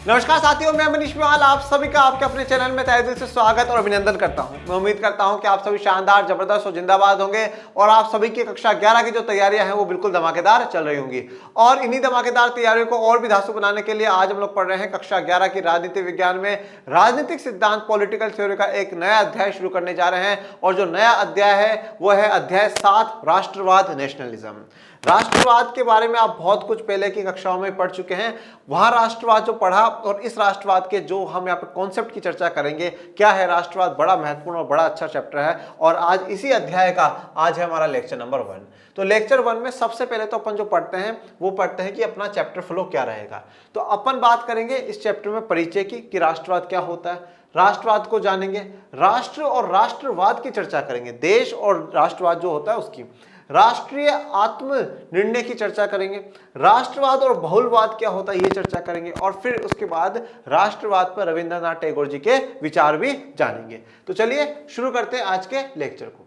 नमस्कार साथियों, मैं मनीष बिवाल आप सभी का आपके अपने चैनल में तहे दिल से स्वागत और अभिनंदन करता हूं। मैं उम्मीद करता हूं कि आप सभी शानदार, जबरदस्त और जिंदाबाद होंगे और आप सभी की कक्षा 11 की जो तैयारियां हैं वो बिल्कुल धमाकेदार चल रही होंगी। और इन्हीं धमाकेदार तैयारियों को और भी धांसू बनाने के लिए आज हम लोग पढ़ रहे हैं कक्षा 11 की राजनीति विज्ञान में राजनीतिक सिद्धांत पॉलिटिकल थ्योरी का एक नया अध्याय शुरू करने जा रहे हैं। और जो नया अध्याय है वो है अध्याय 7, राष्ट्रवाद, नेशनलिज्म। राष्ट्रवाद के बारे में आप बहुत कुछ पहले की कक्षाओं में पढ़ चुके हैं। वहां राष्ट्रवाद जो पढ़ा और इस राष्ट्रवाद के जो हम यहाँ पे कॉन्सेप्ट की चर्चा करेंगे, क्या है राष्ट्रवाद, बड़ा महत्वपूर्ण और बड़ा अच्छा चैप्टर है। और आज इसी अध्याय का आज है हमारा लेक्चर नंबर 1। तो लेक्चर 1 में सबसे पहले तो अपन जो पढ़ते हैं वो पढ़ते हैं कि अपना चैप्टर फ्लो क्या रहेगा। तो अपन बात करेंगे इस चैप्टर में परिचय की, कि राष्ट्रवाद क्या होता है, राष्ट्रवाद को जानेंगे, राष्ट्र और राष्ट्रवाद की चर्चा करेंगे, देश और राष्ट्रवाद जो होता है उसकी, राष्ट्रीय आत्मनिर्णय की चर्चा करेंगे, राष्ट्रवाद और बहुलवाद क्या होता है ये चर्चा करेंगे, और फिर उसके बाद राष्ट्रवाद पर रविंद्रनाथ टैगोर जी के विचार भी जानेंगे। तो चलिए शुरू करते हैं आज के लेक्चर को।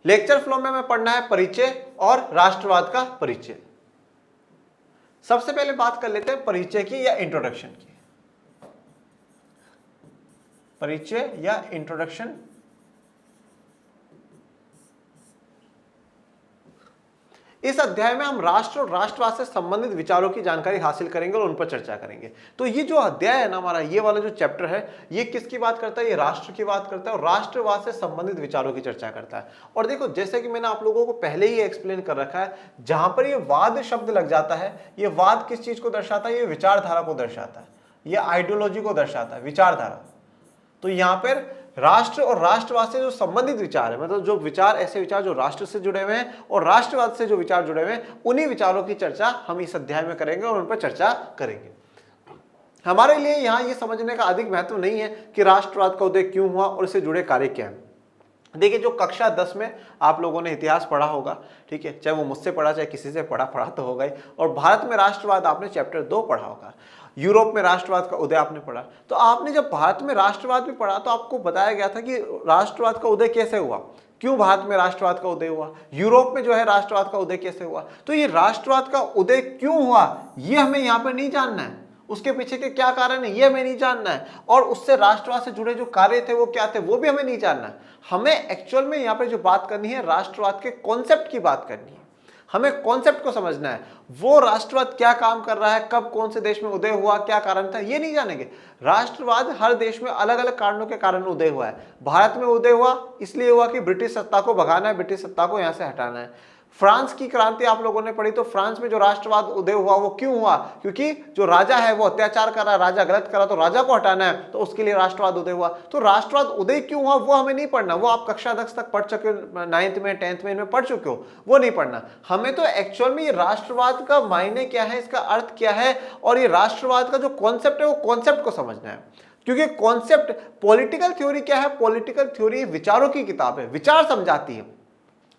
लेक्चर फ्लो में हमें पढ़ना है परिचय और राष्ट्रवाद का परिचय। सबसे पहले बात कर लेते हैं परिचय की या इंट्रोडक्शन की। परिचय या इंट्रोडक्शन। इस अध्याय में हम राष्ट्र और राष्ट्रवाद से संबंधित विचारों की जानकारी हासिल करेंगे और उन पर चर्चा करेंगे। तो ये जो अध्याय है ना हमारा, ये वाला जो चैप्टर है, ये किसकी बात करता है? ये राष्ट्र की बात करता है और राष्ट्रवाद से संबंधित विचारों की चर्चा करता है। और देखो, जैसे कि मैंने आप लोगों को पहले ही एक्सप्लेन कर रखा है, जहां पर ये वाद शब्द लग जाता है, ये वाद किस चीज को दर्शाता है? ये विचारधारा को दर्शाता है, ये आइडियोलॉजी को दर्शाता है, विचारधारा। तो यहाँ पर राष्ट्र और राष्ट्रवाद से जो संबंधित विचार है, मतलब जो विचार, ऐसे विचार जो राष्ट्र से जुड़े हुए हैं और राष्ट्रवाद से जो विचार जुड़े हुए हैं, उन्हीं विचारों की चर्चा हम इस अध्याय में करेंगे और उन पर चर्चा करेंगे। हमारे लिए यहाँ ये समझने का अधिक महत्व नहीं है कि राष्ट्रवाद का उदय क्यों हुआ और इससे जुड़े कार्य क्या हैं। देखिए, जो कक्षा 10 में आप लोगों ने इतिहास पढ़ा होगा, ठीक है, चाहे वो मुझसे पढ़ा चाहे किसी से पढ़ा तो होगा ही। और भारत में राष्ट्रवाद आपने चैप्टर 2 पढ़ा होगा। यूरोप में राष्ट्रवाद का उदय आपने पढ़ा। तो आपने जब भारत में राष्ट्रवाद भी पढ़ा तो आपको बताया गया था कि राष्ट्रवाद का उदय कैसे हुआ, क्यों भारत में राष्ट्रवाद का उदय हुआ, यूरोप में जो है राष्ट्रवाद का उदय कैसे हुआ। तो ये राष्ट्रवाद का उदय क्यों हुआ ये हमें यहाँ पर नहीं जानना है, उसके पीछे के क्या कारण है ये हमें नहीं जानना है, और उससे राष्ट्रवाद से जुड़े जो कार्य थे वो क्या थे वो भी हमें नहीं जानना है। हमें एक्चुअल में यहाँ पर जो बात करनी है, राष्ट्रवाद के कॉन्सेप्ट की बात करनी है। हमें कॉन्सेप्ट को समझना है, वो राष्ट्रवाद क्या काम कर रहा है, कब कौन से देश में उदय हुआ, क्या कारण था, ये नहीं जानेंगे। राष्ट्रवाद हर देश में अलग अलग कारणों के कारण उदय हुआ है। भारत में उदय हुआ इसलिए हुआ कि ब्रिटिश सत्ता को भगाना है, ब्रिटिश सत्ता को यहां से हटाना है। फ्रांस की क्रांति आप लोगों ने पढ़ी, तो फ्रांस में जो राष्ट्रवाद उदय हुआ वो क्यों हुआ? क्योंकि जो राजा है वो अत्याचार कर रहा है, राजा गलत कर रहा, तो राजा को हटाना है, तो उसके लिए राष्ट्रवाद उदय हुआ। तो राष्ट्रवाद उदय क्यों हुआ वो हमें नहीं पढ़ना, वो आप कक्षा 10 तक पढ़ चुके हो, 9th में 10th में इनमें पढ़ चुके हो, वो नहीं पढ़ना। हमें तो एक्चुअल में ये राष्ट्रवाद का मायने क्या है, इसका अर्थ क्या है, और ये राष्ट्रवाद का जो कॉन्सेप्ट है वो कॉन्सेप्ट को समझना है। क्योंकि कॉन्सेप्ट, पॉलिटिकल थ्योरी क्या है? पॉलिटिकल थ्योरी विचारों की किताब है, विचार समझाती है।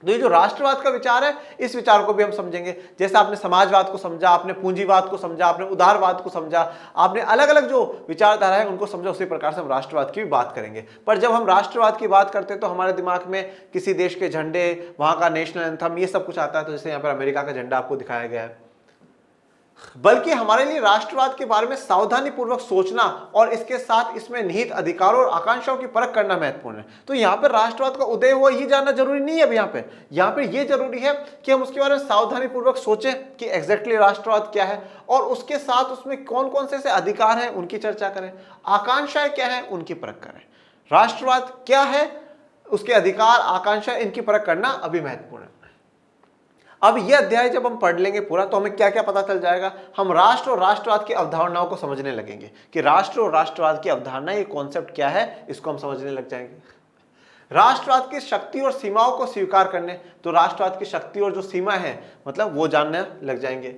तो ये जो राष्ट्रवाद का विचार है, इस विचार को भी हम समझेंगे। जैसे आपने समाजवाद को समझा, आपने पूंजीवाद को समझा, आपने उदारवाद को समझा, आपने अलग अलग जो विचारधारा है उनको समझा, उसी प्रकार से हम राष्ट्रवाद की भी बात करेंगे। पर जब हम राष्ट्रवाद की बात करते हैं तो हमारे दिमाग में किसी देश के झंडे, वहां का नेशनल एंथम, ये सब कुछ आता है। तो जैसे यहाँ पर अमेरिका का झंडा आपको दिखाया गया है। बल्कि हमारे लिए राष्ट्रवाद के बारे में सावधानी पूर्वक सोचना और इसके साथ इसमें निहित अधिकारों और आकांक्षाओं की परख करना महत्वपूर्ण है। तो यहाँ पर राष्ट्रवाद का उदय हुआ ये जानना जरूरी नहीं है। अब यहाँ पे ये जरूरी है कि हम उसके बारे में सावधानी पूर्वक सोचें कि एग्जैक्टली राष्ट्रवाद क्या है, और उसके साथ उसमें कौन कौन से अधिकार हैं उनकी चर्चा करें, आकांक्षाएं क्या है उनकी परख करें। राष्ट्रवाद क्या है, उसके अधिकार, आकांक्षाएं, इनकी परख करना अभी महत्वपूर्ण है। अब ये अध्याय जब हम पढ़ लेंगे पूरा तो हमें क्या क्या पता चल जाएगा। हम राष्ट्र और राष्ट्रवाद की अवधारणाओं को समझने लगेंगे कि राष्ट्र और राष्ट्रवाद की अवधारणा, ये कॉन्सेप्ट क्या है, इसको हम समझने लग जाएंगे। राष्ट्रवाद की शक्ति और सीमाओं को स्वीकार करने, तो राष्ट्रवाद की शक्ति और जो सीमा है मतलब वो जानने लग जाएंगे।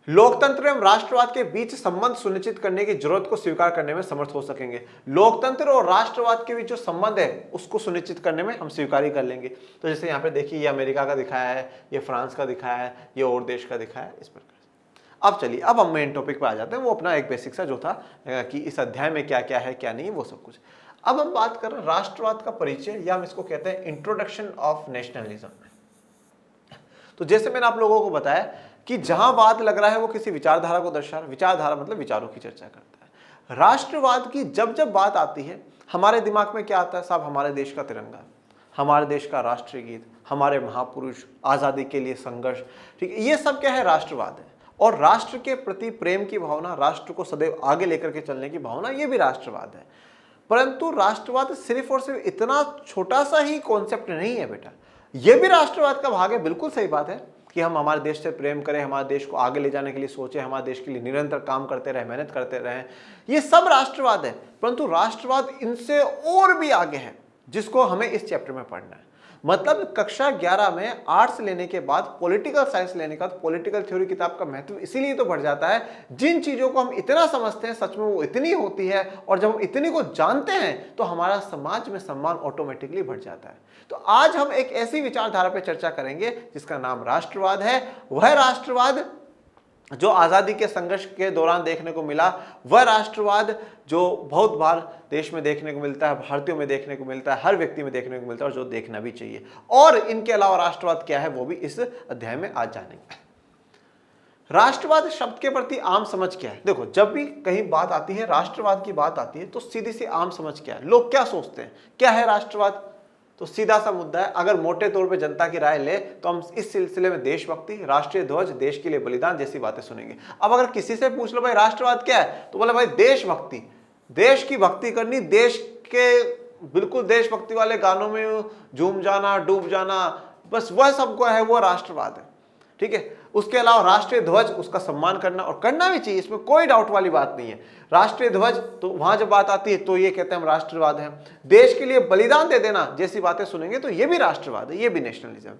लोकतंत्र एवं राष्ट्रवाद के बीच संबंध सुनिश्चित करने की जरूरत को स्वीकार करने में समर्थ हो सकेंगे। लोकतंत्र और राष्ट्रवाद के बीच जो संबंध है उसको सुनिश्चित करने में हम स्वीकारी कर लेंगे। तो जैसे यहाँ पे देखिए, ये अमेरिका का दिखाया है, ये फ्रांस का दिखाया है, ये और देश का दिखाया है, इस प्रकार से। अब चलिए, अब हम मेन टॉपिक पे आ जाते हैं। वो अपना एक बेसिक सा जो था कि इस अध्याय में क्या क्या है क्या नहीं, वो सब कुछ। अब हम बात कर रहे हैं राष्ट्रवाद का परिचय, या हम इसको कहते हैं इंट्रोडक्शन ऑफ नेशनलिज्म। तो जैसे मैंने आप लोगों को बताया कि जहां वाद लग रहा है वो किसी विचारधारा को दर्शा रहा है, विचारधारा मतलब विचारों की चर्चा करता है। राष्ट्रवाद की जब जब बात आती है हमारे दिमाग में क्या आता है साहब, हमारे देश का तिरंगा, हमारे देश का राष्ट्रीय गीत, हमारे महापुरुष, आज़ादी के लिए संघर्ष, ठीक है, ये सब क्या है, राष्ट्रवाद है। और राष्ट्र के प्रति प्रेम की भावना, राष्ट्र को सदैव आगे लेकर के चलने की भावना, ये भी राष्ट्रवाद है। परंतु राष्ट्रवाद सिर्फ और सिर्फ इतना छोटा सा ही कॉन्सेप्ट नहीं है बेटा, ये भी राष्ट्रवाद का भाग है। बिल्कुल सही बात है कि हम हमारे देश से प्रेम करें, हमारे देश को आगे ले जाने के लिए सोचें, हमारे देश के लिए निरंतर काम करते रहें, मेहनत करते रहें, ये सब राष्ट्रवाद है। परंतु राष्ट्रवाद इनसे और भी आगे है, जिसको हमें इस चैप्टर में पढ़ना है। मतलब कक्षा 11 में आर्ट्स लेने के बाद, पॉलिटिकल साइंस लेने के बाद पॉलिटिकल थ्योरी किताब का महत्व इसीलिए तो बढ़ जाता है, जिन चीजों को हम इतना समझते हैं सच में वो इतनी होती है, और जब हम इतनी को जानते हैं तो हमारा समाज में सम्मान ऑटोमेटिकली बढ़ जाता है। तो आज हम एक ऐसी विचारधारा पर चर्चा करेंगे जिसका नाम राष्ट्रवाद है। वह राष्ट्रवाद जो आज़ादी के संघर्ष के दौरान देखने को मिला, वह राष्ट्रवाद जो बहुत बार देश में देखने को मिलता है, भारतीयों में देखने को मिलता है, हर व्यक्ति में देखने को मिलता है, और जो देखना भी चाहिए। और इनके अलावा राष्ट्रवाद क्या है वो भी इस अध्याय में आज जानेंगे। राष्ट्रवाद शब्द के प्रति आम समझ क्या है? देखो, जब भी कहीं बात आती है, राष्ट्रवाद की बात आती है, तो सीधी सी आम समझ क्या है, लोग क्या सोचते हैं, क्या है राष्ट्रवाद? तो सीधा सा मुद्दा है, अगर मोटे तौर पे जनता की राय ले तो हम इस सिलसिले में देशभक्ति, राष्ट्रीय ध्वज, देश के लिए बलिदान जैसी बातें सुनेंगे। अब अगर किसी से पूछ लो भाई राष्ट्रवाद क्या है, तो बोले भाई देशभक्ति, देश की भक्ति करनी, देश के बिल्कुल देशभक्ति वाले गानों में झूम जाना, डूब जाना, बस वह सबको है, वो राष्ट्रवाद है। ठीक है, उसके अलावा राष्ट्रीय ध्वज, उसका सम्मान करना, और करना भी चाहिए, इसमें कोई डाउट वाली बात नहीं है। राष्ट्रीय ध्वज तो वहां जब बात आती है तो ये कहते हैं हम राष्ट्रवाद है। देश के लिए बलिदान दे देना जैसी बातें सुनेंगे तो ये भी राष्ट्रवाद है, ये भी नेशनलिज्म।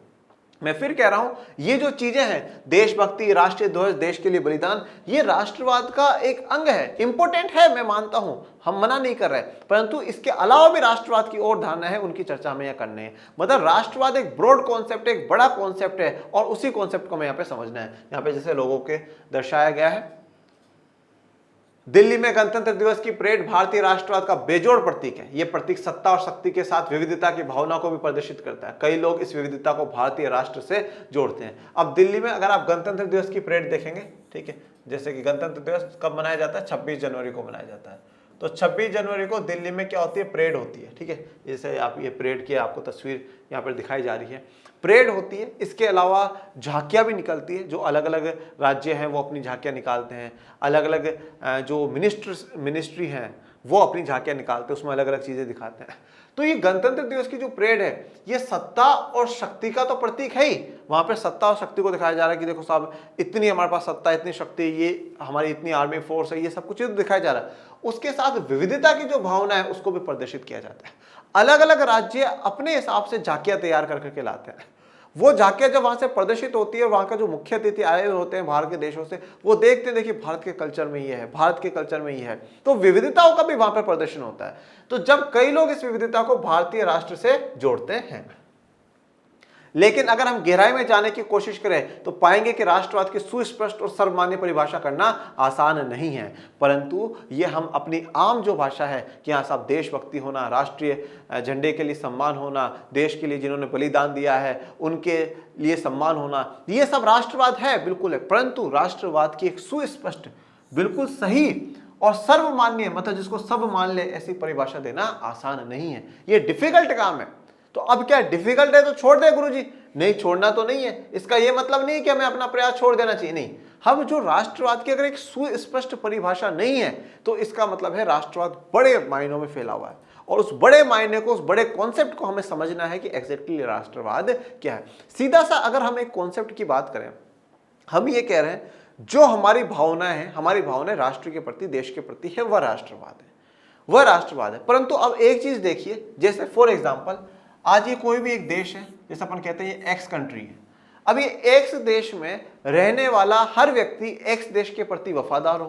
मैं फिर कह रहा हूं, ये जो चीजें हैं, देशभक्ति, राष्ट्रीय ध्वज, देश के लिए बलिदान, ये राष्ट्रवाद का एक अंग है, इंपॉर्टेंट है, मैं मानता हूं, हम मना नहीं कर रहे, परंतु इसके अलावा भी राष्ट्रवाद की और धारणा है, उनकी चर्चा हमें यहां करनी है। मतलब राष्ट्रवाद एक ब्रॉड कॉन्सेप्ट है, एक बड़ा कॉन्सेप्ट है, और उसी कॉन्सेप्ट को हमें यहाँ पे समझना है। यहाँ पे जैसे लोगों के दर्शाया गया है, दिल्ली में गणतंत्र दिवस की परेड भारतीय राष्ट्रवाद का बेजोड़ प्रतीक है। यह प्रतीक सत्ता और शक्ति के साथ विविधता की भावना को भी प्रदर्शित करता है। कई लोग इस विविधता को भारतीय राष्ट्र से जोड़ते हैं। अब दिल्ली में अगर आप गणतंत्र दिवस की परेड देखेंगे, ठीक है, जैसे कि गणतंत्र दिवस कब मनाया जाता है, 26 जनवरी को मनाया जाता है। तो 26 जनवरी को दिल्ली में क्या होती है, परेड होती है। ठीक है, जैसे आप ये परेड की आपको तस्वीर यहाँ पर दिखाई जा रही है, परेड होती है। इसके अलावा झांकियाँ भी निकलती है, जो अलग अलग राज्य हैं वो अपनी झांकियाँ निकालते हैं, अलग अलग जो मिनिस्ट्री हैं वो अपनी झांकियाँ निकालते हैं, उसमें अलग अलग चीज़ें दिखाते हैं। तो ये गणतंत्र दिवस की जो परेड है, ये सत्ता और शक्ति का तो प्रतीक है ही। वहाँ पे सत्ता और शक्ति को दिखाया जा रहा है कि देखो साहब, इतनी हमारे पास सत्ता, इतनी शक्ति, ये हमारी इतनी आर्मी फोर्स है, ये सब कुछ दिखाया जा रहा है। उसके साथ विविधता की जो भावना है उसको भी प्रदर्शित किया जाता है। अलग अलग राज्य अपने हिसाब से झांकियाँ तैयार करके लाते हैं। वो झांकियाँ जब वहाँ से प्रदर्शित होती है, वहाँ का जो मुख्य अतिथि आए होते हैं बाहर के देशों से, वो देखते हैं, देखिए भारत के कल्चर में ये है, भारत के कल्चर में ये है, तो विविधताओं का भी वहाँ पर प्रदर्शन होता है। तो जब कई लोग इस विविधता को भारतीय राष्ट्र से जोड़ते हैं, लेकिन अगर हम गहराई में जाने की कोशिश करें तो पाएंगे कि राष्ट्रवाद की सुस्पष्ट और सर्वमान्य परिभाषा करना आसान नहीं है। परंतु ये हम अपनी आम जो भाषा है कि हाँ साहब, देशभक्ति होना, राष्ट्रीय झंडे के लिए सम्मान होना, देश के लिए जिन्होंने बलिदान दिया है उनके लिए सम्मान होना, ये सब राष्ट्रवाद है, बिल्कुल है। परंतु राष्ट्रवाद की एक सुस्पष्ट, बिल्कुल सही और सर्वमान्य, मतलब जिसको सब मान ले, ऐसी परिभाषा देना आसान नहीं है, ये डिफिकल्ट काम है। तो अब क्या डिफिकल्ट है तो छोड़ दे गुरुजी? नहीं, छोड़ना तो नहीं है। इसका यह मतलब नहीं कि हमें अपना प्रयास छोड़ देना चाहिए, नहीं। हम जो राष्ट्रवाद की अगर एक सुस्पष्ट परिभाषा नहीं है तो इसका मतलब है राष्ट्रवाद बड़े मायनों में फैला हुआ है, और उस बड़े मायने को, उस बड़े कॉन्सेप्ट को हमें समझना है कि एग्जैक्टली राष्ट्रवाद क्या है। सीधा सा अगर हम एक कॉन्सेप्ट की बात करें, हम ये कह रहे हैं जो हमारी भावना है, हमारी भावना राष्ट्र के प्रति, देश के प्रति है, वह राष्ट्रवाद है, वह राष्ट्रवाद है। परंतु अब एक चीज देखिए, जैसे फॉर एग्जाम्पल आज ये कोई भी एक देश है, जैसे अपन कहते हैं ये एक्स कंट्री है। अब ये एक्स देश में रहने वाला हर व्यक्ति एक्स देश के प्रति वफादार हो,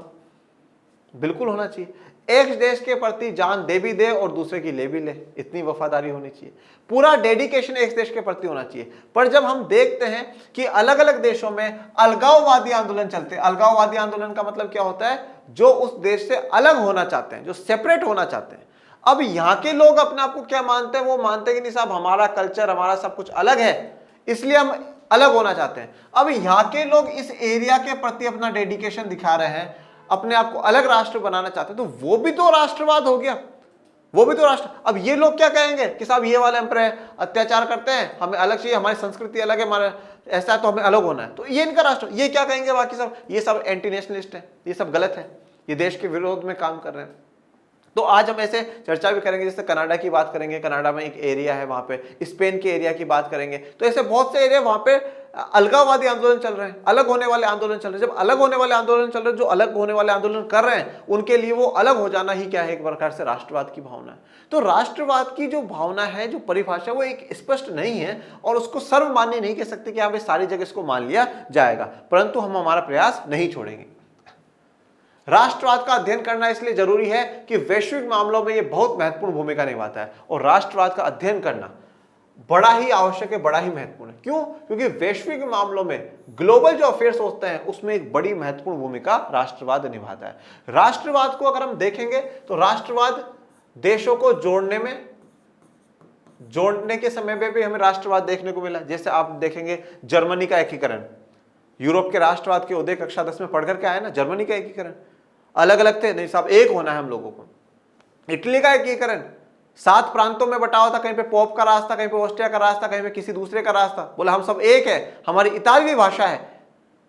बिल्कुल होना चाहिए। एक्स देश के प्रति जान दे भी दे और दूसरे की ले भी ले, इतनी वफादारी होनी चाहिए, पूरा डेडिकेशन एक्स देश के प्रति होना चाहिए। पर जब हम देखते हैं कि अलग अलग देशों में अलगाववादी आंदोलन चलते हैं, अलगाववादी आंदोलन का मतलब क्या होता है, जो उस देश से अलग होना चाहते हैं, जो सेपरेट होना चाहते हैं। अब यहाँ के लोग अपने आप को क्या मानते हैं, वो मानते हैं कि नहीं साहब, हमारा कल्चर, हमारा सब कुछ अलग है, इसलिए हम अलग होना चाहते हैं। अब यहाँ के लोग इस एरिया के प्रति अपना डेडिकेशन दिखा रहे हैं, अपने आप को अलग राष्ट्र बनाना चाहते हैं, तो वो भी तो राष्ट्रवाद हो गया, वो भी तो राष्ट्र। अब ये लोग क्या कहेंगे कि साहब ये वाले एम्पायर अत्याचार करते हैं, हमें अलग चाहिए, हमारी संस्कृति अलग है, हमारा ऐसा है तो हमें अलग होना है, तो ये इनका राष्ट्र। ये क्या कहेंगे बाकी सब, ये सब एंटी नेशनलिस्ट है, ये सब गलत है, ये देश के विरोध में काम कर रहे हैं। तो आज हम ऐसे चर्चा भी करेंगे, जैसे कनाडा की बात करेंगे, कनाडा में एक एरिया है वहां पे, स्पेन के एरिया की बात करेंगे, तो ऐसे बहुत से एरिया वहां पे अलगाववादी आंदोलन चल रहे हैं, अलग होने वाले आंदोलन चल रहे हैं। जब अलग होने वाले आंदोलन चल रहे हैं, जो अलग होने वाले आंदोलन कर रहे हैं, उनके लिए वो अलग हो जाना ही क्या है, एक प्रकार से राष्ट्रवाद की भावना है। तो राष्ट्रवाद की जो भावना है, जो परिभाषा, वो एक स्पष्ट नहीं है और उसको सर्वमान्य नहीं कह सकते कि हाँ भाई सारी जगह इसको मान लिया जाएगा, परंतु हम हमारा प्रयास नहीं छोड़ेंगे। राष्ट्रवाद का अध्ययन करना इसलिए जरूरी है कि वैश्विक मामलों में यह बहुत महत्वपूर्ण भूमिका निभाता है, और राष्ट्रवाद का अध्ययन करना बड़ा ही आवश्यक है, बड़ा ही महत्वपूर्ण है। क्यों? क्योंकि वैश्विक मामलों में ग्लोबल जो अफेयर्स होते हैं उसमें एक बड़ी महत्वपूर्ण भूमिका राष्ट्रवाद निभाता है। राष्ट्रवाद को अगर हम देखेंगे तो राष्ट्रवाद देशों को जोड़ने के समय में भी हमें राष्ट्रवाद देखने को मिला। जैसे आप देखेंगे जर्मनी का एकीकरण, यूरोप के राष्ट्रवाद के उदय कक्षा 10 में पढ़कर के आए ना, जर्मनी का एकीकरण, अलग अलग थे, नहीं साहब एक होना है हम लोगों को। इटली का एकीकरण 7 प्रांतों में बटा हुआ था, कहीं पे पोप का राज था, कहीं पे ऑस्ट्रिया का राज था, कहीं पे किसी दूसरे का राज था, बोला हम सब एक है, हमारी इतालवी भाषा है,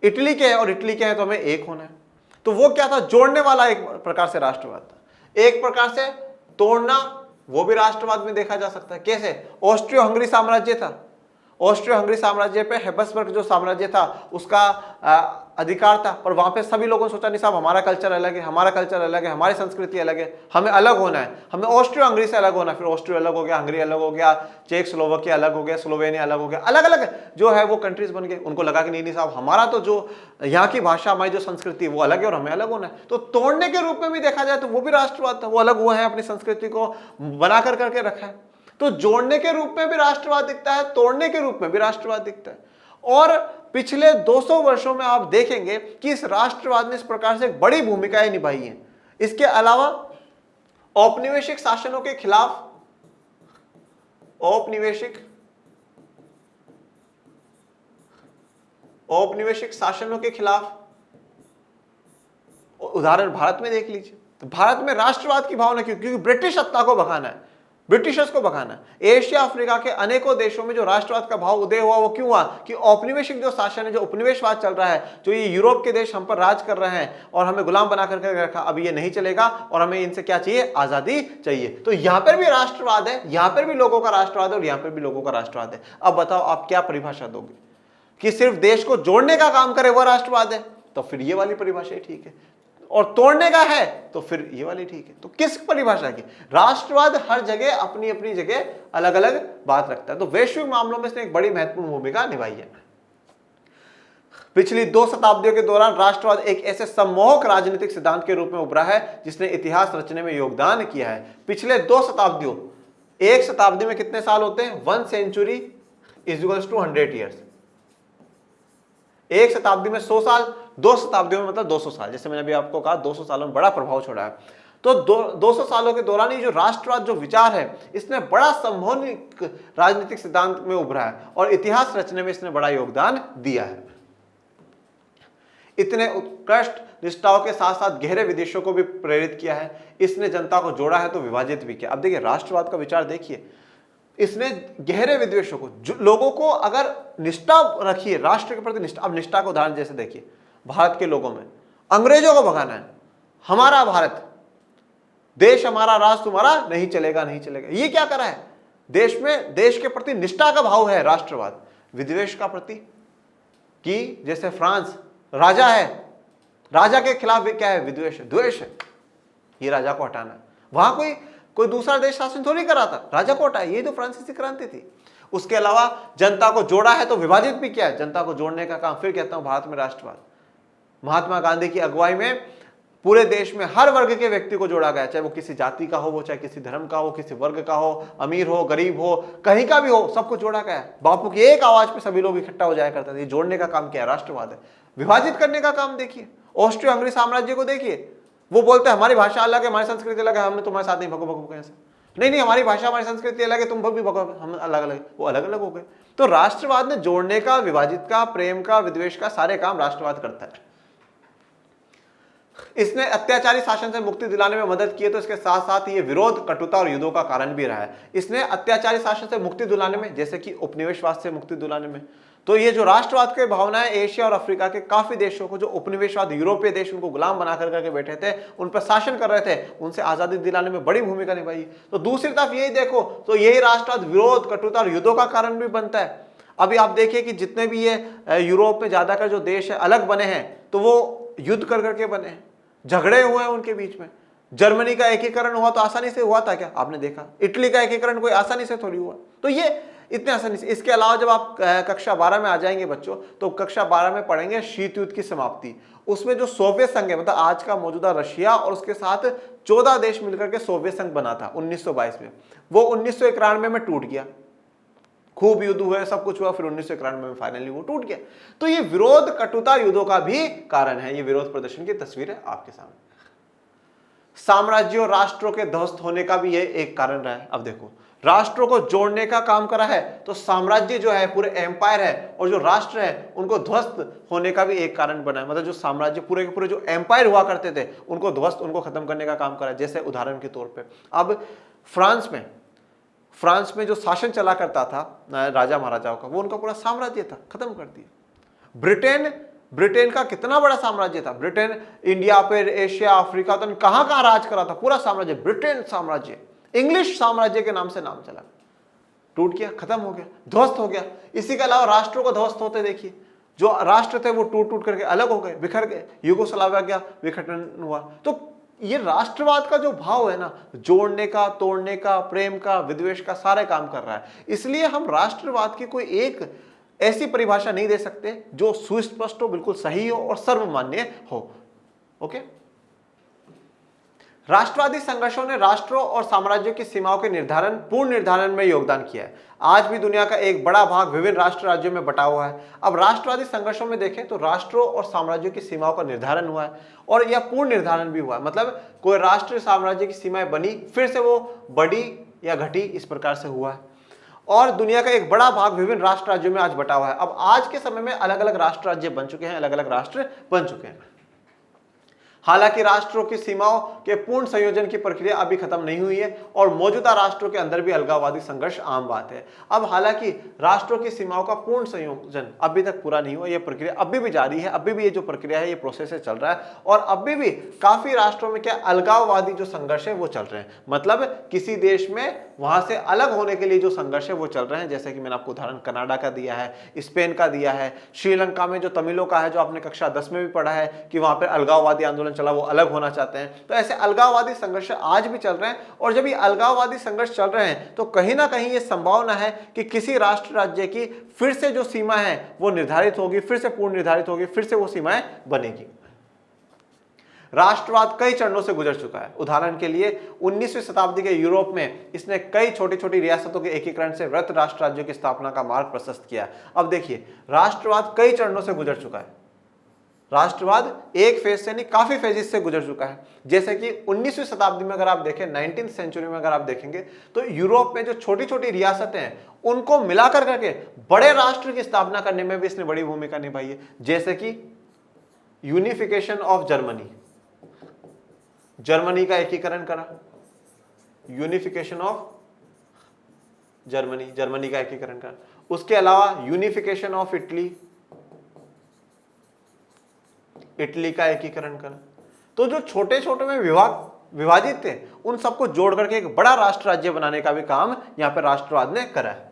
इटली के है और इटली के है तो हमें एक होना है। तो वो क्या था, जोड़ने वाला एक प्रकार से राष्ट्रवाद था। एक प्रकार से तोड़ना, वो भी राष्ट्रवाद में देखा जा सकता है। कैसे? ऑस्ट्रियो हंगरी साम्राज्य था, ऑस्ट्रियो हंगरी साम्राज्य पे हैब्सबर्ग जो साम्राज्य था उसका अधिकार था, पर वहां पे सभी लोगों ने सोचा नहीं साहब हमारा कल्चर अलग है, हमारा कल्चर अलग है, हमारी संस्कृति अलग है, हमें अलग होना है, हमें ऑस्ट्रियो हंगरी से अलग होना है। फिर ऑस्ट्रियो अलग हो गया, हंगरी अलग हो गया, चेक स्लोवाकिया अलग हो गया, स्लोवेनिया अलग हो गया, अलग अलग जो है वो कंट्रीज बन गए। उनको लगा कि नहीं साहब हमारा तो जो यहाँ की भाषा, हमारी जो संस्कृति वो अलग है और हमें अलग होना है। तो तोड़ने के रूप में भी देखा जाए तो वो भी राष्ट्रवाद था, वो अलग हुआ है, अपनी संस्कृति को बना करके रखा है। तो जोड़ने के रूप में भी राष्ट्रवाद दिखता है, तोड़ने के रूप में भी राष्ट्रवाद दिखता है। और पिछले 200 वर्षों में आप देखेंगे कि इस राष्ट्रवाद ने इस प्रकार से बड़ी भूमिकाएं निभाई हैं। इसके अलावा औपनिवेशिक शासनों के खिलाफ, औपनिवेशिक शासनों के खिलाफ, उदाहरण भारत में देख लीजिए। तो भारत में राष्ट्रवाद की भावना क्यों? क्योंकि ब्रिटिश सत्ता को भगाना है, ब्रिटिशर्स को भगाना है। एशिया अफ्रीका के अनेकों देशों में जो राष्ट्रवाद का भाव उदय हुआ वो क्यों हुआ? कि औपनिवेशिक जो शासन है, जो उपनिवेशवाद चल रहा है, जो ये यूरोप के देश हम पर राज कर रहे हैं और हमें गुलाम बना करके रखा, अब ये नहीं चलेगा और हमें इनसे क्या चाहिए? आजादी चाहिए। तो यहां पर भी राष्ट्रवाद है, यहां पर भी लोगों का राष्ट्रवाद है और यहां पर भी लोगों का राष्ट्रवाद है। अब बताओ आप क्या परिभाषा दोगे? कि सिर्फ देश को जोड़ने का काम करे वो राष्ट्रवाद है, तो फिर ये वाली परिभाषा ठीक है, और तोड़ने का है तो फिर ये वाली ठीक है। तो किस परिभाषा की? राष्ट्रवाद हर जगह अपनी अपनी जगह अलग अलग बात रखता है। तो वैश्विक मामलों में इसने एक बड़ी महत्वपूर्ण भूमिका निभाई है। पिछली 2 शताब्दियों के दौरान राष्ट्रवाद एक ऐसे सम्मोहक राजनीतिक सिद्धांत के रूप में उभरा है जिसने इतिहास रचने में योगदान किया है। पिछले 2 शताब्दियों, एक शताब्दी में कितने साल होते हैं? 1 century = 100 years। एक शताब्दी में 100 साल, 2 शताब्दियों में मतलब 200 साल। जैसे मैंने अभी आपको कहा 200 सालों में बड़ा प्रभाव छोड़ा है। तो 200 सालों के दौरान ही जो राष्ट्रवाद जो विचार है, इसने बड़ा सम्मोहक राजनीतिक सिद्धांत में उभरा है और इतिहास रचने में इसने बड़ा योगदान दिया है। इतने उत्कृष्ट निष्ठाओं के साथ साथ गहरे विदेशों को भी प्रेरित किया है। इसने जनता को जोड़ा है तो विभाजित भी किया। अब देखिए राष्ट्रवाद का विचार देखिए, इसने गहरे विद्वेषों को, लोगों को अगर निष्ठा रखिए, राष्ट्र के प्रति निष्ठा। अब निष्ठा को उदाहरण जैसे देखिए, भारत के लोगों में अंग्रेजों को भगाना है, हमारा भारत देश, हमारा राज तुम्हारा नहीं चलेगा, नहीं चलेगा। ये क्या करा है? देश में देश के प्रति निष्ठा का भाव है राष्ट्रवाद। विद्वेष का प्रति, कि जैसे फ्रांस राजा है, राजा के खिलाफ क्या है? विद्वेष है, द्वेष है, ये राजा को हटाना है। वहां कोई दूसरा देश शासन थोड़ी कर रहा था, राजा को हटाया। ये तो फ्रांसीसी क्रांति थी। उसके अलावा जनता को जोड़ा है तो विभाजित भी किया है, जनता को जोड़ने का काम। फिर कहता हूं भारत में राष्ट्रवाद, महात्मा गांधी की अगुवाई में पूरे देश में हर वर्ग के व्यक्ति को जोड़ा गया, चाहे वो किसी जाति का हो, वो चाहे किसी धर्म का हो, किसी वर्ग का हो, अमीर हो, गरीब हो, कहीं का भी हो, सबको जोड़ा गया। बापू की एक आवाज पे सभी लोग इकट्ठा हो जाया करते थे। ये जोड़ने का काम क्या है? राष्ट्रवाद है। विभाजित करने का काम देखिए, ऑस्ट्रियो हंगरी साम्राज्य को देखिए, वो बोलते हैं हमारी भाषा अलग है, हमारी संस्कृति अलग है, हम तुम्हारे साथ नहीं, भगो भगो कैसे। नहीं नहीं, हमारी भाषा हमारी संस्कृति अलग है, तुम भी हम अलग अलग, वो अलग अलग हो गए। तो राष्ट्रवाद ने जोड़ने का, विभाजित का, प्रेम का, विद्वेष का सारे काम राष्ट्रवाद करता है। इसने अत्याचारी शासन से मुक्ति दिलाने में मदद की है, तो इसके साथ साथ ये विरोध, कटुता और युद्धों का कारण भी रहा है। इसने अत्याचारी शासन से मुक्ति दिलाने में, जैसे कि उपनिवेशवाद से मुक्ति दिलाने में, तो ये जो राष्ट्रवाद की भावना है, एशिया और अफ्रीका के काफी देशों को, जो उपनिवेशवाद यूरोपीय देश उनको गुलाम बना करके बैठे थे, उन पर शासन कर रहे थे, उनसे आजादी दिलाने में बड़ी भूमिका निभाई। तो दूसरी तरफ यही देखो, तो यही राष्ट्रवाद विरोध, कटुता और युद्धों का कारण भी बनता है। अभी आप देखिए कि जितने भी ये यूरोप में ज्यादातर जो देश है अलग बने हैं, तो वो युद्ध कर करके बने हैं, झगड़े हुए हैं उनके बीच में। जर्मनी का एकीकरण हुआ तो आसानी से हुआ था क्या? आपने देखा। इटली का एकीकरण कोई आसानी से थोड़ी हुआ। तो ये इतने आसानी से। इसके अलावा जब आप कक्षा 12 में आ जाएंगे बच्चों, तो कक्षा 12 में पढ़ेंगे शीत युद्ध की समाप्ति। उसमें जो सोवियत संघ है, मतलब आज का मौजूदा रशिया और उसके साथ 14 देश मिलकर के सोवियत संघ बना था 1922 में, वो 1991 में टूट गया। खूब युद्ध हुए, सब कुछ हुआ, फिर 1991 में फाइनली वो टूट गया। तो ये विरोध, कटुता, युद्धों का भी कारण है। ये विरोध प्रदर्शन की तस्वीर है आपके सामने। साम्राज्यों, राष्ट्रों के ध्वस्त होने का भी ये एक कारण रहा है। अब देखो, राष्ट्रों को जोड़ने का काम करा है, तो साम्राज्य जो है, पूरे एम्पायर है, और जो राष्ट्र है उनको ध्वस्त होने का भी एक कारण बना है। मतलब जो साम्राज्य, पूरे के पूरे जो एम्पायर हुआ करते थे, उनको ध्वस्त, उनको खत्म करने का काम करा है। जैसे उदाहरण के तौर पे अब फ्रांस में जो शासन चला करता था राजा महाराजाओं का, वो उनका पूरा साम्राज्य था, खत्म कर दिया। ब्रिटेन का कितना बड़ा साम्राज्य था। ब्रिटेन इंडिया पे, एशिया, अफ्रीका, तो कहां कहां राज करा था, पूरा साम्राज्य, ब्रिटेन साम्राज्य, इंग्लिश साम्राज्य के नाम से नाम चला, टूट गया, खत्म हो गया, ध्वस्त हो गया। इसी के अलावा राष्ट्रों को ध्वस्त होते देखिए, जो राष्ट्र थे वो टूट टूट करके अलग हो गए, बिखर गए। यूगोस्लाविया का विघटन हुआ। तो ये राष्ट्रवाद का जो भाव है ना, जोड़ने का, तोड़ने का, प्रेम का, विद्वेष का, सारे काम कर रहा है। इसलिए हम राष्ट्रवाद की कोई एक ऐसी परिभाषा नहीं दे सकते जो सुस्पष्ट हो, बिल्कुल सही हो और सर्वमान्य हो। ओके। राष्ट्रवादी संघर्षों ने राष्ट्रों और साम्राज्यों की सीमाओं के निर्धारण, पूर्ण निर्धारण में योगदान किया है। आज भी दुनिया का एक बड़ा भाग विभिन्न राष्ट्र राज्यों में बटा हुआ है। अब राष्ट्रवादी संघर्षों में देखें तो राष्ट्रों और साम्राज्यों की सीमाओं का निर्धारण हुआ है, और यह पूर्ण निर्धारण भी हुआ है। मतलब कोई राष्ट्र, साम्राज्य की सीमाएं बनी, फिर से वो बढ़ी या घटी, इस प्रकार से हुआ है। और दुनिया का एक बड़ा भाग विभिन्न राष्ट्र राज्यों में आज बटा हुआ है। अब आज के समय में अलग अलग राष्ट्र राज्य बन चुके हैं, अलग अलग राष्ट्र बन चुके हैं। हालांकि राष्ट्रों की सीमाओं के पूर्ण संयोजन की प्रक्रिया अभी खत्म नहीं हुई है, और मौजूदा राष्ट्रों के अंदर भी अलगाववादी संघर्ष आम बात है। अब हालांकि राष्ट्रों की सीमाओं का पूर्ण संयोजन अभी तक पूरा नहीं हुआ, यह प्रक्रिया अभी भी जारी है। अभी भी ये जो प्रक्रिया है, ये प्रोसेस चल रहा है, और अभी भी काफी राष्ट्रों में क्या अलगाववादी जो संघर्ष है वो चल रहे हैं। मतलब किसी देश में वहां से अलग होने के लिए जो संघर्ष है वो चल रहे हैं। जैसे कि मैंने आपको उदाहरण कनाडा का दिया है, स्पेन का दिया है, श्रीलंका में जो तमिलों का है, जो आपने कक्षा 10 में भी पढ़ा है कि वहां पर अलगाववादी आंदोलन चला, वो अलग होना चाहते हैं। तो ऐसे अलगाववादी संघर्ष आज भी चल रहे हैं, और जब ये अलगाववादी संघर्ष चल रहे हैं तो कहीं ना कहीं ये संभावना है कि किसी राष्ट्र राज्य की फिर से जो सीमा है वो निर्धारित होगी, फिर से पूर्ण निर्धारित होगी, फिर से वो सीमाएं बनेगी। राष्ट्रवाद कई चरणों से गुजर चुका है। उदाहरण के लिए 19वीं शताब्दी के यूरोप में इसने कई छोटी छोटी रियासतों के एकीकरण से वृहत राष्ट्र राज्यों की स्थापना का मार्ग प्रशस्त किया। अब देखिए, राष्ट्रवाद कई चरणों से गुजर चुका है। राष्ट्रवाद एक फेज से नहीं, काफी फेजेस से गुजर चुका है। जैसे कि 19वीं शताब्दी में अगर आप देखें, 19th सेंचुरी में अगर आप देखेंगे, तो यूरोप में जो छोटी छोटी रियासतें हैं उनको मिलाकर करके बड़े राष्ट्र की स्थापना करने में भी इसने बड़ी भूमिका निभाई है। जैसे कि यूनिफिकेशन ऑफ जर्मनी, जर्मनी का एकीकरण करा, यूनिफिकेशन ऑफ जर्मनी, जर्मनी का एकीकरण करा। उसके अलावा यूनिफिकेशन ऑफ इटली, इटली का एकीकरण करा। तो जो छोटे छोटे में विभाजित थे, उन सबको जोड़ करके एक बड़ा राष्ट्र राज्य बनाने का भी काम यहां पर राष्ट्रवाद ने करा है।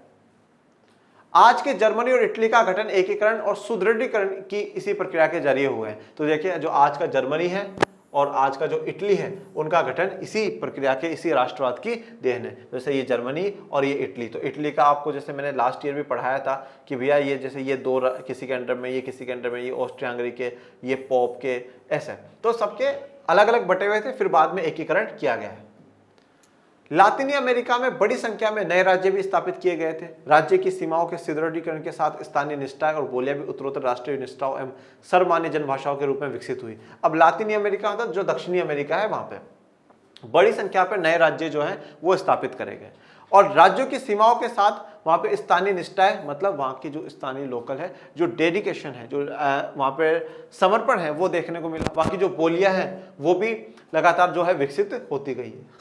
आज के जर्मनी और इटली का गठन, एकीकरण और सुदृढ़ीकरण की इसी प्रक्रिया के जरिए हुए हैं। तो देखिए, जो आज का जर्मनी है और आज का जो इटली है, उनका गठन इसी प्रक्रिया के, इसी राष्ट्रवाद की देन है। जैसे ये जर्मनी और ये इटली, तो इटली का आपको जैसे मैंने लास्ट ईयर भी पढ़ाया था कि भैया ये जैसे ये दो किसी के अंडर में, ये किसी के अंडर में, ये ऑस्ट्रिया हंगरी के, ये पोप के, ऐसे तो सबके अलग अलग बटे हुए थे, फिर बाद में एकीकरण किया गया है। लातिनी अमेरिका में बड़ी संख्या में नए राज्य भी स्थापित किए गए थे। राज्य की सीमाओं के सुदृढ़ीकरण के साथ स्थानीय निष्ठा और बोलियां भी उत्तरोत्तर राष्ट्रीय निष्ठाओं एवं सर्वमान्य जनभाषाओं के रूप में विकसित हुई। अब लातिनी अमेरिका मतलब जो दक्षिणी अमेरिका है वहां पे, बड़ी संख्या पर नए राज्य जो हैं वो स्थापित करे गए और राज्यों की सीमाओं के साथ वहाँ पे स्थानीय निष्ठाएं, मतलब वहाँ की जो स्थानीय लोकल है, जो डेडिकेशन है, जो वहाँ पे समर्पण है, वो देखने को मिला। वहाँ की जो बोलियां हैं वो भी लगातार जो है विकसित होती गई है।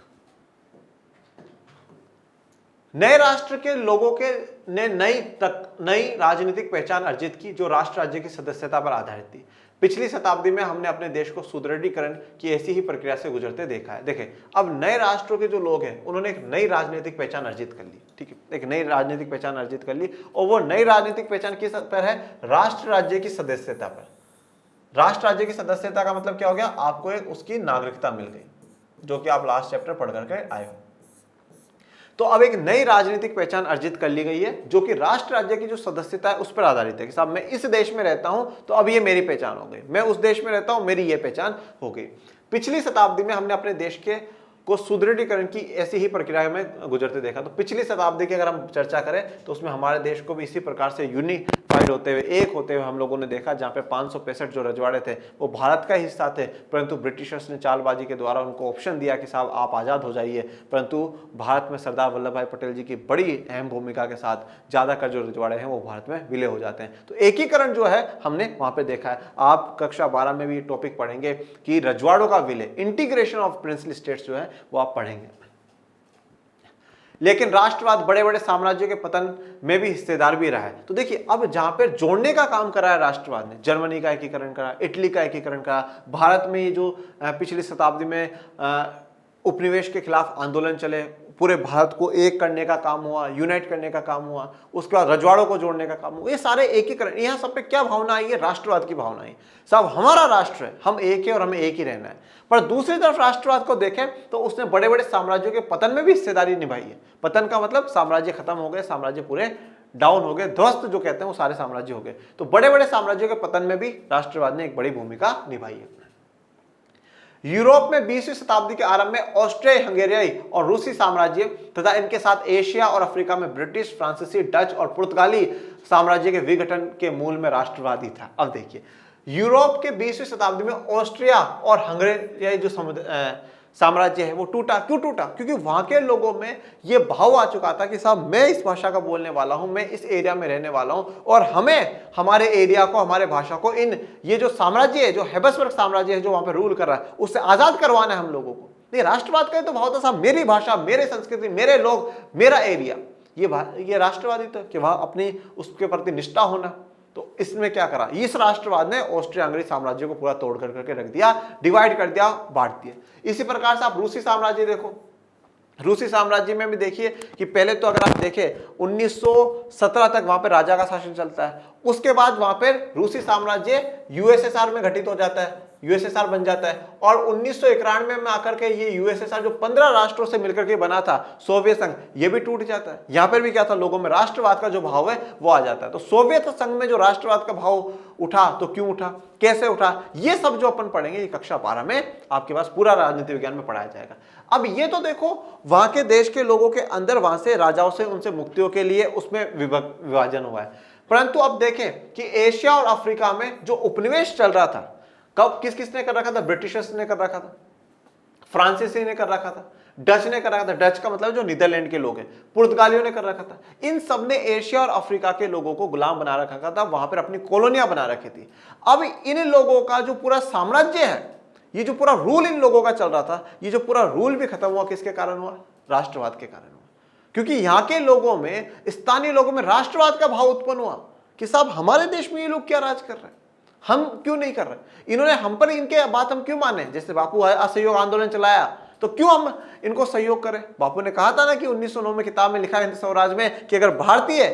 नए राष्ट्र के लोगों के ने नई राजनीतिक पहचान अर्जित की जो राष्ट्र राज्य की सदस्यता पर आधारित थी। पिछली शताब्दी में हमने अपने देश को सुदृढ़ीकरण की ऐसी ही प्रक्रिया से गुजरते देखा है। देखें, अब नए राष्ट्रों के जो लोग हैं उन्होंने एक नई राजनीतिक पहचान अर्जित कर ली। ठीक है, एक नई राजनीतिक पहचान अर्जित कर ली और वो नई राजनीतिक पहचान किस पर है? राष्ट्र राज्य की सदस्यता पर। राष्ट्र राज्य की सदस्यता का मतलब क्या हो गया? आपको एक उसकी नागरिकता मिल गई, जो कि आप लास्ट चैप्टर पढ़ करके आए हो। तो अब एक नई राजनीतिक पहचान अर्जित कर ली गई है जो कि राष्ट्र राज्य की जो सदस्यता है उस पर आधारित है कि साहब मैं इस देश में रहता हूं तो अब ये मेरी पहचान हो गई, मैं उस देश में रहता हूं मेरी ये पहचान हो गई। पिछली शताब्दी में हमने अपने देश के को सुदृढ़ीकरण की ऐसी ही प्रक्रिया में गुजरते देखा। तो पिछली शताब्दी की अगर हम चर्चा करें तो उसमें हमारे देश को भी इसी प्रकार से यूनिफाइड होते हुए, एक होते हुए हम लोगों ने देखा, जहाँ पे 565 जो रजवाड़े थे वो भारत का हिस्सा थे, परंतु ब्रिटिशर्स ने चालबाजी के द्वारा उनको ऑप्शन दिया कि साहब आप आज़ाद हो जाइए, परंतु भारत में सरदार वल्लभ भाई पटेल जी की बड़ी अहम भूमिका के साथ ज़्यादातर जो रजवाड़े हैं वो भारत में विलय हो जाते हैं। तो एकीकरण जो है हमने वहाँ पर देखा है। आप कक्षा 12 में भी टॉपिक पढ़ेंगे कि रजवाड़ों का विलय, इंटीग्रेशन ऑफ प्रिंसली स्टेट्स जो है वो आप पढ़ेंगे। लेकिन राष्ट्रवाद बड़े बड़े साम्राज्यों के पतन में भी हिस्सेदार भी रहा है। तो देखिए, अब जहां पर जोड़ने का काम करा है राष्ट्रवाद ने, जर्मनी का एकीकरण करा, इटली का एकीकरण करा, भारत में ये जो पिछली शताब्दी में उपनिवेश के खिलाफ आंदोलन चले, पूरे भारत को एक करने का काम हुआ, यूनाइट करने का काम हुआ, उसके बाद रजवाड़ों को जोड़ने का काम हुआ, ये सारे एकीकरण, यहाँ सब पे क्या भावना आई है? राष्ट्रवाद की भावना आई। सब हमारा राष्ट्र है, हम एक है और हमें एक ही रहना है। पर दूसरी तरफ राष्ट्रवाद को देखें तो उसने बड़े बड़े साम्राज्यों के पतन में भी हिस्सेदारी निभाई है। पतन का मतलब साम्राज्य खत्म हो गए, साम्राज्य पूरे डाउन हो गए, ध्वस्त जो कहते हैं वो सारे साम्राज्य हो गए। तो बड़े बड़े साम्राज्यों के पतन में भी राष्ट्रवाद ने एक बड़ी भूमिका निभाई है। यूरोप में 20वीं शताब्दी के आरंभ में ऑस्ट्रिया हंगेरियाई और रूसी साम्राज्य तथा इनके साथ एशिया और अफ्रीका में ब्रिटिश, फ्रांसीसी, डच और पुर्तगाली साम्राज्य के विघटन के मूल में राष्ट्रवाद ही था। अब देखिए, यूरोप के 20वीं शताब्दी में ऑस्ट्रिया और हंगेरियाई जो साम्राज्य है वो टूटा। क्यों टूटा? क्योंकि वहां के लोगों में ये भाव आ चुका था कि साहब मैं इस भाषा का बोलने वाला हूं, मैं इस एरिया में रहने वाला हूं और हमें हमारे एरिया को, हमारे भाषा को, इन ये जो साम्राज्य है, जो हैबसबर्ग साम्राज्य है जो वहां पर रूल कर रहा है, उससे आजाद करवाना है हम लोगों को। नहीं, राष्ट्रवाद का तो भाव था साहब मेरी भाषा, मेरे संस्कृति, मेरे लोग, मेरा एरिया, ये राष्ट्रवादी था कि वहां अपनी उसके प्रति निष्ठा होना। तो इसमें क्या करा? इस राष्ट्रवाद ने ऑस्ट्रिया हंगरी साम्राज्य को पूरा तोड़ करके रख दिया, डिवाइड कर दिया, बांट दिया। इसी प्रकार से आप रूसी साम्राज्य देखो, रूसी साम्राज्य में भी देखिए कि पहले तो अगर आप देखें 1917 तक वहां पर राजा का शासन चलता है, उसके बाद वहां पर रूसी साम्राज्य यूएसएसआर में घटित हो जाता है, यूएसएसआर बन जाता है और 1991 में आकर के ये यूएसएसआर जो 15 राष्ट्रों से मिलकर के बना था, सोवियत संघ, ये भी टूट जाता है। यहां पर भी क्या था? लोगों में राष्ट्रवाद का जो भाव है वो आ जाता है। तो सोवियत संघ में जो राष्ट्रवाद का भाव उठा, तो क्यों उठा, कैसे उठा, ये सब जो अपन पढ़ेंगे ये कक्षा 12 में आपके पास पूरा राजनीति विज्ञान में पढ़ाया जाएगा। अब ये तो देखो वहां के देश के लोगों के अंदर, वहां से राजाओं से उनसे मुक्तियों के लिए उसमें विभाजन हुआ है। परंतु अब देखें कि एशिया और अफ्रीका में जो उपनिवेश चल रहा था, कब किसने कर रखा था? ब्रिटिशर्स ने कर रखा था, फ्रांसीसी ने कर रखा था, डच ने कर रखा था। डच का मतलब जो नीदरलैंड के लोग हैं, पुर्तगालियों ने कर रखा था। इन सब ने एशिया और अफ्रीका के लोगों को गुलाम बना रखा था, वहां पर अपनी कॉलोनियां बना रखी थी। अब इन लोगों का जो पूरा साम्राज्य है, ये जो पूरा रूल इन लोगों का चल रहा था, ये जो पूरा रूल भी खत्म हुआ किसके कारण हुआ? राष्ट्रवाद के कारण हुआ। क्योंकि यहां के लोगों में, स्थानीय लोगों में राष्ट्रवाद का भाव उत्पन्न हुआ कि साहब हमारे देश में ये लोग क्या राज कर रहे हैं, हम क्यों नहीं कर रहे, इन्होंने हम पर, इनके बात हम क्यों माने। जैसे बापू असहयोग आंदोलन चलाया तो क्यों हम इनको सहयोग करें? बापू ने कहा था ना कि 1909 में किताब में लिखा है हिंद स्वराज में कि अगर भारतीय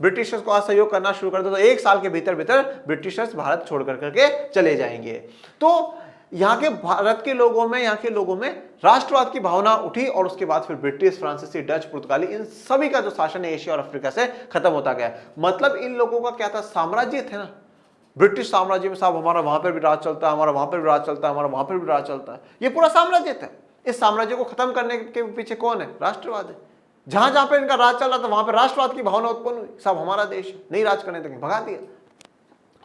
ब्रिटिशर्स को असहयोग करना शुरू कर दो तो 1 साल के भीतर भीतर ब्रिटिशर्स भारत छोड़ करके चले जाएंगे। तो यहाँ के भारत के लोगों में, यहाँ के लोगों में राष्ट्रवाद की भावना उठी और उसके बाद फिर ब्रिटिश, फ्रांसीसी, डच, पुर्तगाली, इन सभी का जो शासन है एशिया और अफ्रीका से खत्म होता गया। मतलब इन लोगों का क्या था? साम्राज्य थे ना, ब्रिटिश साम्राज्य में साहब हमारा वहां पर भी राज चलता है, हमारा वहां पर भी राज चलता है, हमारा वहां पर भी राज चलता है, ये पूरा साम्राज्य था। इस साम्राज्य को खत्म करने के पीछे कौन है? राष्ट्रवाद है। जहां जहां पर इनका राज चल रहा था वहां पर राष्ट्रवाद की भावना उत्पन्न हुई, साहब हमारा देश नहीं राज करने तक भगा दिया।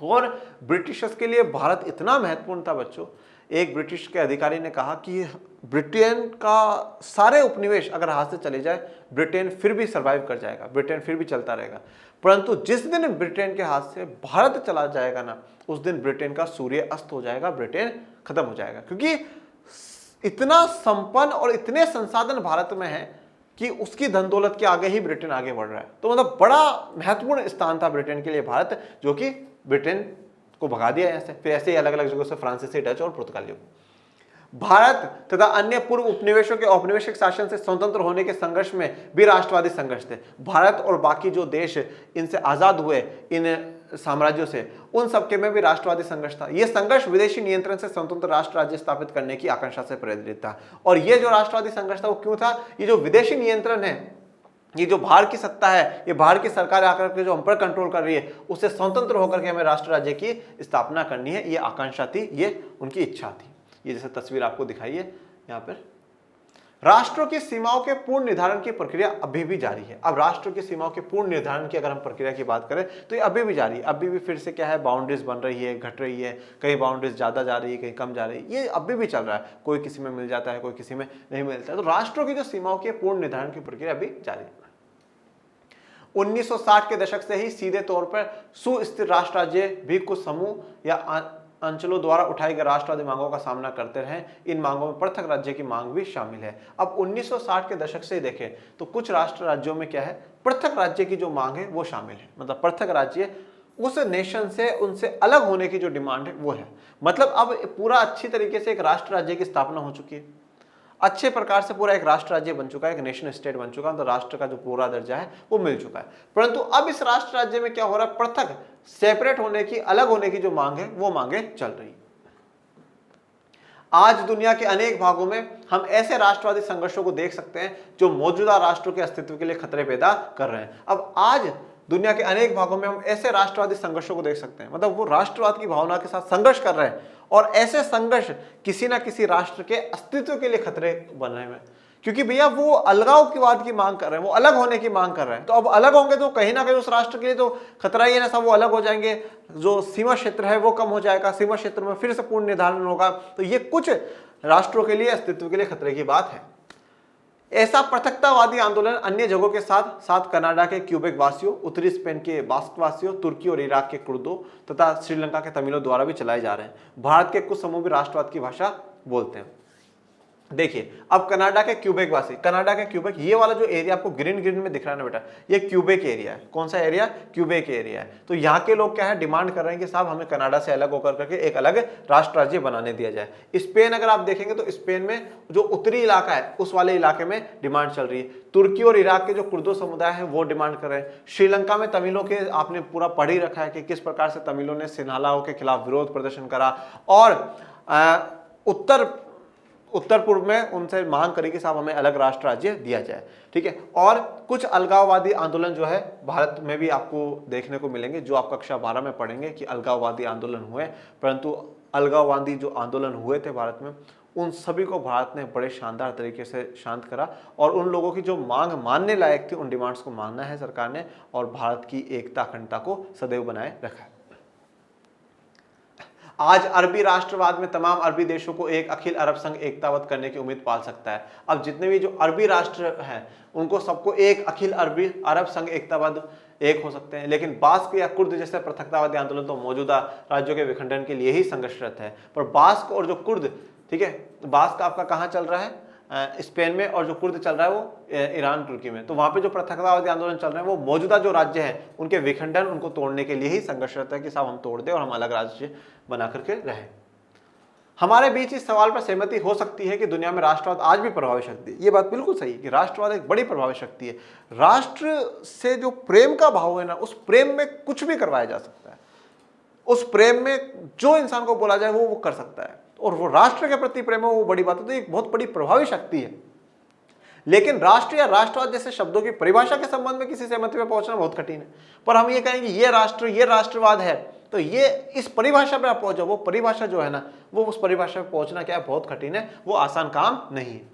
और ब्रिटिशर्स के लिए भारत इतना महत्वपूर्ण था बच्चों, एक ब्रिटिश के अधिकारी ने कहा कि ब्रिटेन का सारे उपनिवेश अगर हाथ से चले जाए, ब्रिटेन फिर भी सर्वाइव कर जाएगा, ब्रिटेन फिर भी चलता रहेगा। परंतु जिस दिन ब्रिटेन के हाथ से भारत चला जाएगा ना, उस दिन ब्रिटेन का सूर्य अस्त हो जाएगा, ब्रिटेन खत्म हो जाएगा। क्योंकि इतना संपन्न और इतने संसाधन भारत में है कि उसकी धन दौलत के आगे ही ब्रिटेन आगे बढ़ रहा है। तो मतलब बड़ा महत्वपूर्ण स्थान था ब्रिटेन के लिए भारत, जो कि ब्रिटेन को भगा दिया ऐसे, फिर ऐसे ही अलग अलग जगहों से फ्रांसीसी, डच और पुर्तगालियों को। भारत तथा अन्य पूर्व उपनिवेशों के औपनिवेशिक शासन से स्वतंत्र होने के संघर्ष में भी राष्ट्रवादी संघर्ष थे। भारत और बाकी जो देश इनसे आजाद हुए, इन साम्राज्यों से, उन सबके में भी राष्ट्रवादी संघर्ष था। यह संघर्ष विदेशी नियंत्रण से स्वतंत्र राष्ट्र राज्य स्थापित करने की आकांक्षा से प्रेरित था। और यह जो राष्ट्रवादी संघर्ष था वो क्यों था? ये जो विदेशी नियंत्रण है, ये जो बाहर की सत्ता है, ये बाहर की सरकार आकर के जो हम पर कंट्रोल कर रही है, उससे स्वतंत्र होकर के हमें राष्ट्र राज्य की स्थापना करनी है, ये आकांक्षा थी, ये उनकी इच्छा थी। ये जैसे तस्वीर आपको दिखाई है यहाँ पर। राष्ट्रों की सीमाओं के पूर्ण निर्धारण की प्रक्रिया अभी भी जारी है। अब राष्ट्रों की सीमाओं के पूर्ण निर्धारण की अगर हम प्रक्रिया की बात करें तो ये अभी भी जारी है। अभी भी फिर से क्या है, बाउंड्रीज बन रही है, घट रही है, कहीं बाउंड्रीज ज्यादा जा रही है, कहीं कम जा रही है, ये अभी भी चल रहा है। कोई किसी में मिल जाता है, कोई किसी में नहीं मिलता है। तो राष्ट्रों की जो सीमाओं की पूर्ण निर्धारण की प्रक्रिया अभी जारी है। 1960 के दशक से ही सीधे तौर पर सुस्थिर राष्ट्र राज्य भी कुछ समूह या अंचलों द्वारा उठाई गई राष्ट्रवादी मांगों का सामना करते रहे। इन मांगों में पृथक राज्य की मांग भी शामिल है। अब 1960 के दशक से ही देखें तो कुछ राष्ट्र राज्यों में क्या है, पृथक राज्य की जो मांग है वो शामिल है। मतलब पृथक राज्य उस नेशन से, उनसे अलग होने की जो डिमांड है वो है। मतलब अब पूरा अच्छी तरीके से एक राष्ट्र राज्य की स्थापना हो चुकी है, अच्छे प्रकार से पूरा एक राष्ट्र राज्य बन चुका है, एक नेशन स्टेट बन चुका है, तो राष्ट्र का जो पूरा दर्जा है वो मिल चुका है। परंतु अब इस राष्ट्र राज्य में क्या हो रहा है, पृथक, सेपरेट होने की, अलग होने की जो मांग है वो मांगे चल रही है। आज दुनिया के अनेक भागों में हम ऐसे राष्ट्रवादी संघर्षों को देख सकते हैं जो मौजूदा राष्ट्रों के अस्तित्व के लिए खतरे पैदा कर रहे हैं। अब आज दुनिया के अनेक भागों में हम ऐसे राष्ट्रवादी संघर्षों को देख सकते हैं, मतलब वो राष्ट्रवाद की भावना के साथ संघर्ष कर रहे हैं, और ऐसे संघर्ष किसी ना किसी राष्ट्र के अस्तित्व के लिए खतरे बन रहे हैं। क्योंकि भैया वो अलगाववाद की मांग कर रहे हैं, वो अलग होने की मांग कर रहे हैं। तो अब अलग होंगे तो कहीं ना कहीं उस राष्ट्र के लिए तो खतरा ही है ना, सब वो अलग हो जाएंगे, जो सीमा क्षेत्र है वो कम हो जाएगा, सीमा क्षेत्र में फिर से पूर्ण निर्धारण होगा। तो ये कुछ राष्ट्रों के लिए, अस्तित्व के लिए खतरे की बात है। ऐसा पृथकतावादी आंदोलन अन्य जगहों के साथ साथ कनाडा के क्यूबेक वासियों, उत्तरी स्पेन के बास्क वासियों, तुर्की और इराक के कुर्दों तथा श्रीलंका के तमिलों द्वारा भी चलाए जा रहे हैं। भारत के कुछ समूह भी राष्ट्रवाद की भाषा बोलते हैं। देखिए अब कनाडा के क्यूबेक वासी, कनाडा के क्यूबेक, ये वाला जो एरिया आपको ग्रीन ग्रीन में दिख रहा है ना बेटा, ये क्यूबेक एरिया है। कौन सा एरिया? क्यूबेक एरिया है। तो यहाँ के लोग क्या है, डिमांड कर रहे हैं कि साहब हमें कनाडा से अलग होकर करके एक अलग राष्ट्र राज्य बनाने दिया जाए। स्पेन अगर आप देखेंगे तो स्पेन में जो उत्तरी इलाका है उस वाले इलाके में डिमांड चल रही है। तुर्की और इराक के जो कुर्दो समुदाय है वो डिमांड कर रहे हैं। श्रीलंका में तमिलों के आपने पूरा पढ़ ही रखा है कि किस प्रकार से तमिलों ने सिन्हालाओं के खिलाफ विरोध प्रदर्शन करा, और उत्तर पूर्व में उनसे मांग करी कि साहब हमें अलग राष्ट्र राज्य दिया जाए। ठीक है। और कुछ अलगाववादी आंदोलन जो है भारत में भी आपको देखने को मिलेंगे, जो आप कक्षा 12 में पढ़ेंगे कि अलगाववादी आंदोलन हुए। परंतु अलगाववादी जो आंदोलन हुए थे भारत में, उन सभी को भारत ने बड़े शानदार तरीके से शांत करा, और उन लोगों की जो मांग मानने लायक थी उन डिमांड्स को मानना है सरकार ने, और भारत की एकता अखंडता को सदैव बनाए रखा है। आज अरबी राष्ट्रवाद में तमाम अरबी देशों को एक अखिल अरब संघ एकतावत करने की उम्मीद पाल सकता है। अब जितने भी जो अरबी राष्ट्र हैं उनको सबको एक अखिल अरब संघ एकतावाद एक हो सकते हैं। लेकिन बास्क या कुर्द जैसे पृथकतावादी आंदोलन तो मौजूदा राज्यों के विखंडन के लिए ही संघर्षरत है। पर बास्क और जो कुर्द, ठीक है, बास्क आपका कहाँ चल रहा है? स्पेन में, और जो कुर्द चल रहा है वो ईरान, तुर्की में। तो वहां पे जो पृथकतावादी आंदोलन चल रहे हैं वो मौजूदा जो राज्य हैं उनके विखंडन, उनको तोड़ने के लिए ही संघर्षरत है कि साहब हम तोड़ दें और हम अलग राज्य बना करके रहें। हमारे बीच इस सवाल पर सहमति हो सकती है कि दुनिया में राष्ट्रवाद आज भी प्रभावी शक्ति है। ये बात बिल्कुल सही है कि राष्ट्रवाद एक बड़ी प्रभावी शक्ति है। राष्ट्र से जो प्रेम का भाव है ना, उस प्रेम में कुछ भी करवाया जा सकता है। उस प्रेम में जो इंसान को बोला जाए वो कर सकता है, और वो राष्ट्र के प्रति प्रेम है, वो बड़ी बात है। तो एक बहुत बड़ी प्रभावी शक्ति है। लेकिन राष्ट्र या राष्ट्रवाद जैसे शब्दों की परिभाषा के संबंध में किसी सहमति में पहुंचना बहुत कठिन है। पर हम ये कहेंगे ये राष्ट्र, ये राष्ट्रवाद है, तो ये इस परिभाषा पे आप पहुंचो। वो परिभाषा जो है ना, वो उस परिभाषा पे पहुंचना क्या है, बहुत कठिन है, वो आसान काम नहीं है।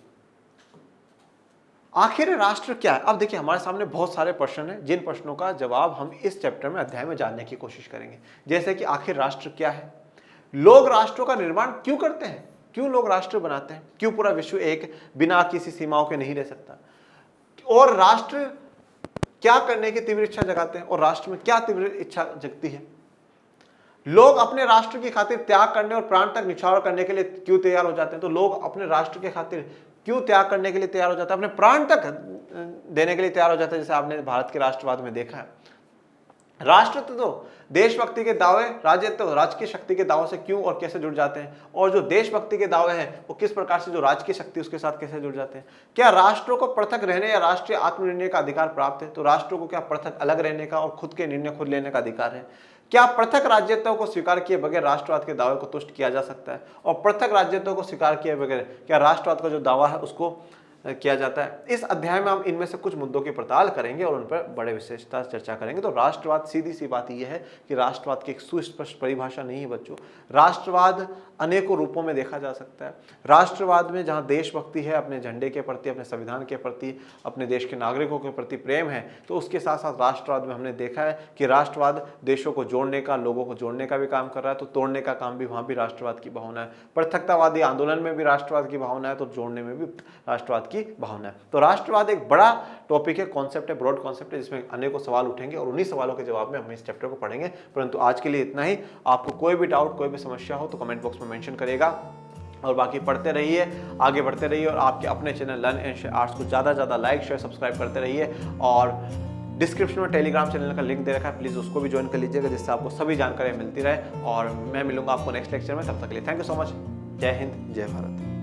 आखिर राष्ट्र क्या है? अब देखिए हमारे सामने बहुत सारे प्रश्न हैं, जिन प्रश्नों का जवाब हम इस चैप्टर में, अध्याय में जानने की कोशिश करेंगे। जैसे कि आखिर राष्ट्र क्या है, लोग राष्ट्रों का निर्माण क्यों करते हैं, क्यों लोग राष्ट्र बनाते हैं, क्यों पूरा विश्व एक बिना किसी सीमाओं के नहीं रह सकता, और राष्ट्र क्या करने की तीव्र इच्छा जगाते हैं और राष्ट्र में क्या तीव्र इच्छा जगती है। लोग अपने राष्ट्र की खातिर त्याग करने और प्राण तक निछावर करने के लिए क्यों तैयार हो जाते हैं। तो लोग अपने राष्ट्र के खातिर क्यों त्याग करने के लिए तैयार हो जाते हैं, अपने प्राण तक देने के लिए तैयार हो जाते हैं, जैसे आपने भारत के राष्ट्रवाद में देखा है। राष्ट्र तो देशभक्ति के दावे, राज्य तो राजकीय शक्ति के दावों से क्यों और कैसे जुड़ जाते हैं, और जो देशभक्ति के दावे हैं वो किस प्रकार से जो राजकीय शक्ति उसके साथ कैसे जुड़ जाते हैं। क्या राष्ट्रों को पृथक रहने या राष्ट्रीय आत्मनिर्णय का अधिकार प्राप्त है। तो राष्ट्रों को क्या पृथक अलग रहने का और खुद के निर्णय खुद लेने का अधिकार है। क्या पृथक राज्यत्व को स्वीकार किए बगैर राष्ट्रवाद के दावे को तुष्ट किया जा सकता है, और पृथक राज्यत्व को स्वीकार किए बगैर क्या राष्ट्रवाद का जो दावा है उसको किया जाता है। इस अध्याय में हम इनमें से कुछ मुद्दों की पड़ताल करेंगे और उन पर बड़े विशेषता से चर्चा करेंगे। तो राष्ट्रवाद, सीधी सी बात यह है कि राष्ट्रवाद की एक सुस्पष्ट परिभाषा नहीं है बच्चों। राष्ट्रवाद अनेकों रूपों में देखा जा सकता है। राष्ट्रवाद में जहां देशभक्ति है, अपने झंडे के प्रति, अपने संविधान के प्रति, अपने देश के नागरिकों के प्रति प्रेम है, तो उसके साथ साथ राष्ट्रवाद में हमने देखा है कि राष्ट्रवाद देशों को जोड़ने का, लोगों को जोड़ने का भी काम कर रहा है, तो तोड़ने का काम भी वहां भी राष्ट्रवाद की भावना है। पृथकतावादी आंदोलन में भी राष्ट्रवाद की भावना है, तो जोड़ने में भी राष्ट्रवाद की भावना है। तो राष्ट्रवाद एक बड़ा टॉपिक है, कॉन्सेप्ट है, ब्रॉड कॉन्सेप्ट है, जिसमें अनेकों सवाल उठेंगे और उन्हीं सवालों के जवाब में हम इस चैप्टर को पढ़ेंगे। परंतु आज के लिए इतना ही। आपको कोई भी डाउट, कोई भी समस्या हो तो कमेंट बॉक्स में मेंशन करिएगा, और बाकी पढ़ते रहिए, आगे बढ़ते रहिए, और आपके अपने channel learn and share arts को ज़्यादा ज़्यादा लाइक, शेयर, सब्सक्राइब करते रहिए। और डिस्क्रिप्शन में टेलीग्राम चैनल का लिंक दे रखा है, प्लीज़ उसको भी ज्वाइन कर लीजिएगा, जिससे आपको सभी जानकारी मिलती रहे। और मैं मिलूंगा आपको नेक्स्ट लेक्चर में, तब तक के लिए थैंक यू सो मच। जय हिंद, जय भारत।